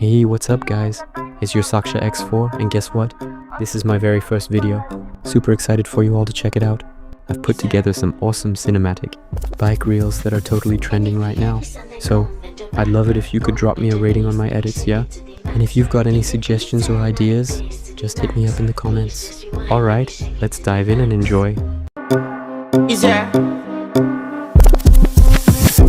Hey, what's up guys? It's your Saksha X4 and guess what? This is my very first video. Super excited for you all to check it out. I've put together some awesome cinematic bike reels that are totally trending right now. So I'd love it if you could drop me a rating on my edits, yeah? And if you've got any suggestions or ideas, just hit me up in the comments. Alright, let's dive in and enjoy.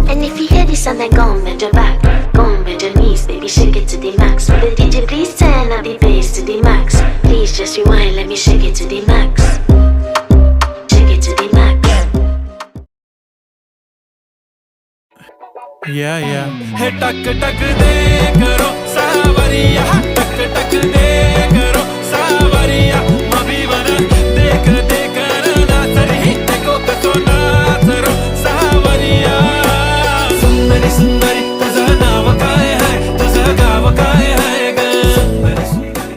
And if you hear this and then go and bend your back, go and bend your knees, baby, shake it to the max. Will the DJ please turn up the bass to the max? Please just rewind, let me shake it to the max. Shake it to the max. Yeah, yeah. Hey, tak tak de karo savariya, tak tak de karo savariya. Mabhi bana dekh dekh na sari dekho kaso na saro savariya. Sundari sundari tuza naam kaye hai, tuza gav kaye hai ga. Sundari sundari.